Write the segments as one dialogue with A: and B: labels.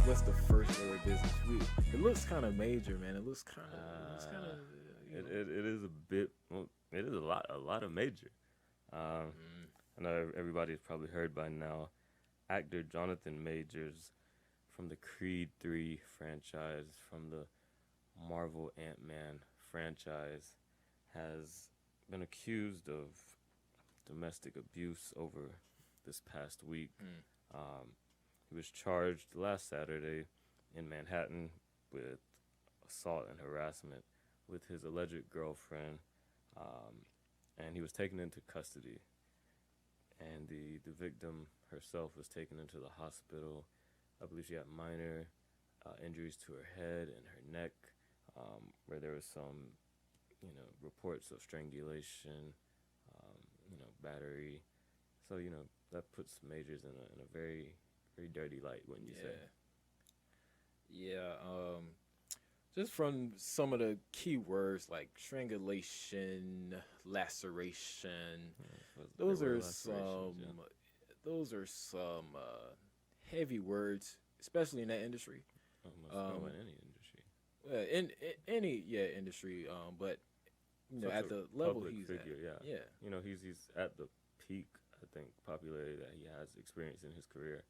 A: what's the first order of business? It looks kind of major, man. It looks kind of,
B: It is a bit. Well, it is a lot of major. Um, I know everybody's probably heard by now. Actor Jonathan Majors from the Creed 3 franchise, from the Marvel Ant-Man franchise, has been accused of domestic abuse over this past week. Um, he was charged last Saturday in Manhattan with assault and harassment with his alleged girlfriend, um, and he was taken into custody. And the victim herself was taken into the hospital. I believe she had minor injuries to her head and her neck, where there was some, reports of strangulation, battery. So that puts Majors in a very very dirty light, wouldn't you say?
A: yeah. Just from some of the key words like strangulation, laceration,
B: There
A: those
B: were
A: are
B: lacerations,
A: some those are some heavy words, especially in that industry.
B: almost
A: Um,
B: in any industry.
A: in any industry, but
B: Such
A: at
B: a
A: the level
B: public
A: he's
B: figure,
A: at,
B: yeah.
A: yeah.
B: He's at the peak, I think, popularity that he has experienced in his career.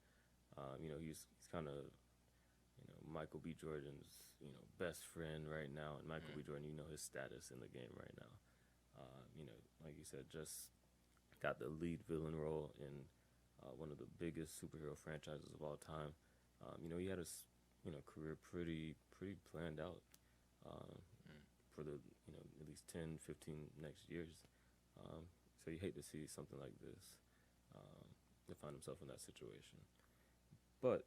B: He's kind of Michael B. Jordan's best friend right now, and Michael B. Jordan, his status in the game right now. Like you said, just got the lead villain role in one of the biggest superhero franchises of all time. He had his career pretty planned out for the at least 10, 15 next years. So you hate to see something like this to find himself in that situation. But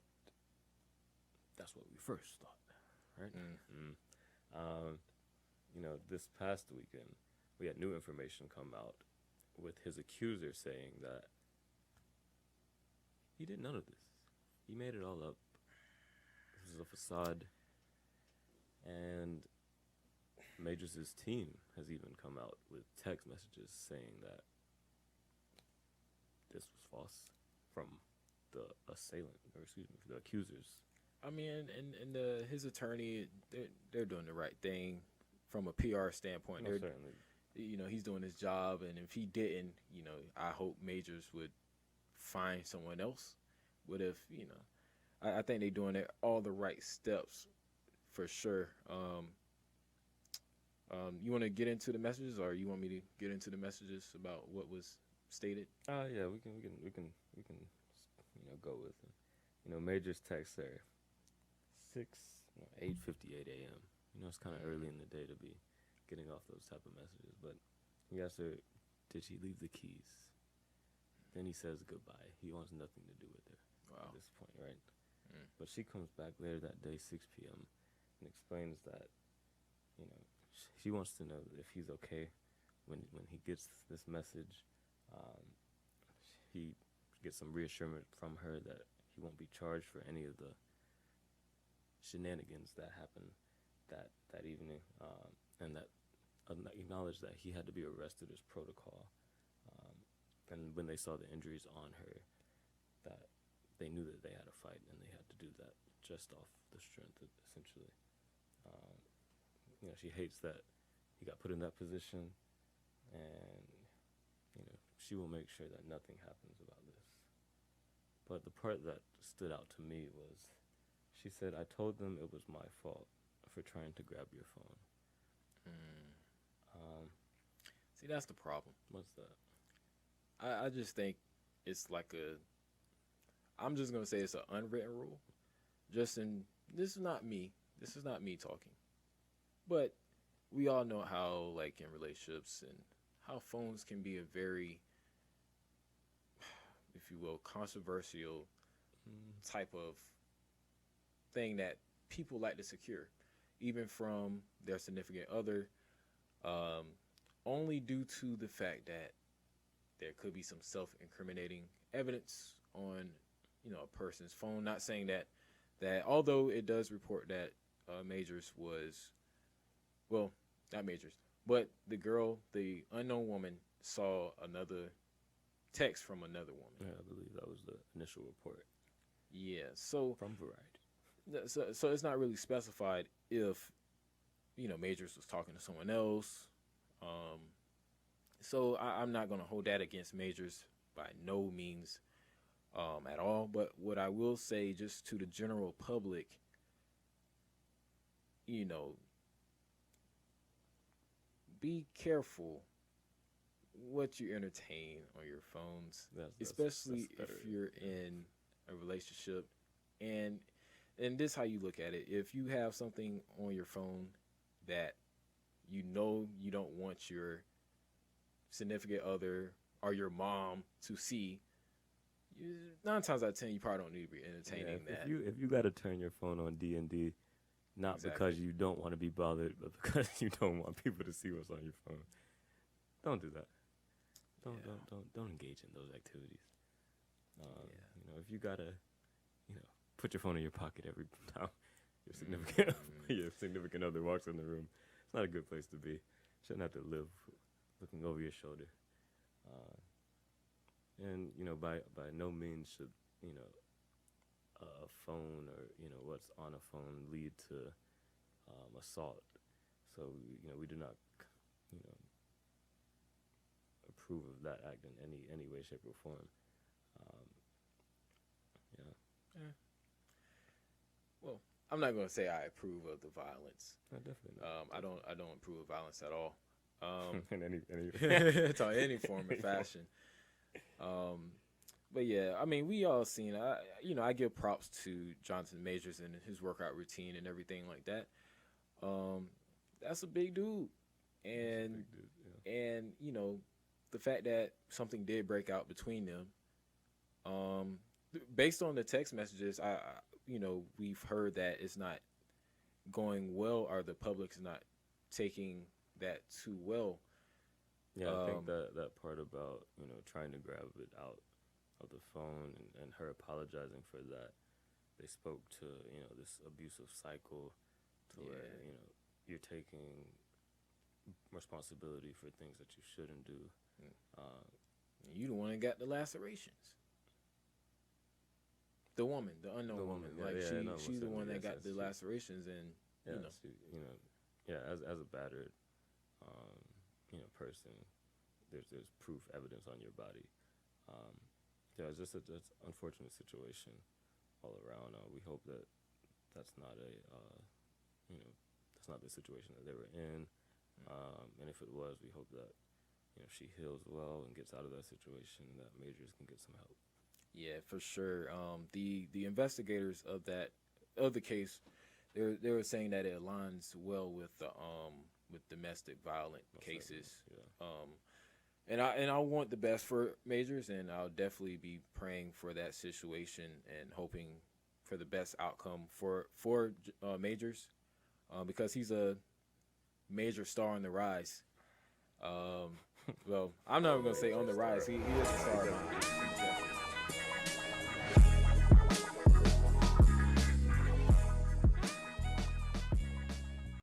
B: that's what we first thought, right? Um, this past weekend, we had new information come out with his accuser saying that he did none of this. He made it all up. This is a facade. And Majors' team has even come out with text messages saying that this was false from the assailant, or excuse me, the accusers.
A: I mean, and his attorney, they're doing the right thing from a PR standpoint.
B: Most certainly.
A: He's doing his job, and if he didn't, I hope Majors would find someone else. But if I think they're doing all the right steps for sure. You want to get into the messages, or you want me to get into the messages about what was stated?
B: Yeah, we can go with it. Majors text her 8:58 a.m. It's kind of early in the day to be getting off those type of messages. But he asked her, did she leave the keys? Then he says goodbye. He wants nothing to do with her at this point, right? But she comes back later that day, 6 p.m., and explains that, she wants to know if he's okay when he gets this message. Um, he gets some reassurance from her that he won't be charged for any of the shenanigans that happened that evening, and that acknowledged that he had to be arrested as protocol. And when they saw the injuries on her, that they knew that they had a fight and they had to do that just off the strength, essentially. She hates that he got put in that position, and she will make sure that nothing happens about this. But the part that stood out to me was, she said, "I told them it was my fault for trying to grab your phone."
A: See, that's the problem.
B: What's that?
A: I just think it's like I'm just gonna say it's an unwritten rule. This is not me. This is not me talking. But we all know how, like, in relationships and how phones can be a very, if you will, controversial type of thing that people like to secure, even from their significant other, only due to the fact that there could be some self-incriminating evidence on, a person's phone. Not saying that although it does report that Majors was, well, not Majors, but the unknown woman, saw another text from another woman.
B: Yeah, I believe that was the initial report
A: Yeah, so
B: from Variety.
A: So it's not really specified if Majors was talking to someone else. So I'm not gonna hold that against Majors by no means at all. But what I will say, just to the general public, you know, be careful what you entertain on your phones, especially if you're in a relationship. And this how you look at it. If you have something on your phone that you don't want your significant other or your mom to see, 9 times out of 10 you probably don't need to be entertaining that.
B: If you got to turn your phone on D&D, not
A: Exactly.
B: because you don't want to be bothered, but because you don't want people to see what's on your phone, don't do that. Don't engage in those activities. If you gotta, put your phone in your pocket every time your significant other walks in the room, it's not a good place to be. Shouldn't have to live looking over your shoulder. And by no means should a phone or what's on a phone lead to assault. So we do not approve of that act in any way, shape, or form.
A: Well, I'm not gonna say I approve of the violence.
B: No, definitely not.
A: I don't approve of violence at all.
B: In any
A: It's on any form or fashion. But yeah, I mean, we all seen. I give props to Jonathan Majors and his workout routine and everything like that. That's a big dude, and the fact that something did break out between them, based on the text messages, we've heard that it's not going well, or the public's not taking that too well.
B: Yeah, I think that part about trying to grab it out of the phone and her apologizing for that, they spoke to this abusive cycle to where you're taking responsibility for things that you shouldn't do.
A: You the one that got the lacerations. The woman, the unknown woman, she's the one that got the lacerations, and
B: as a battered person, there's proof evidence on your body. It's just an unfortunate situation all around. We hope that that's not that's not the situation that they were in. And if it was, we hope that she heals well and gets out of that situation, and that Majors can get some help.
A: Yeah, for sure. The investigators of the case, they were saying that it aligns well with domestic violent cases.
B: Yeah.
A: And I want the best for Majors, and I'll definitely be praying for that situation and hoping for the best outcome for Majors, because he's a major star on the rise. Well, I'm not even gonna say on the rise. He is a star.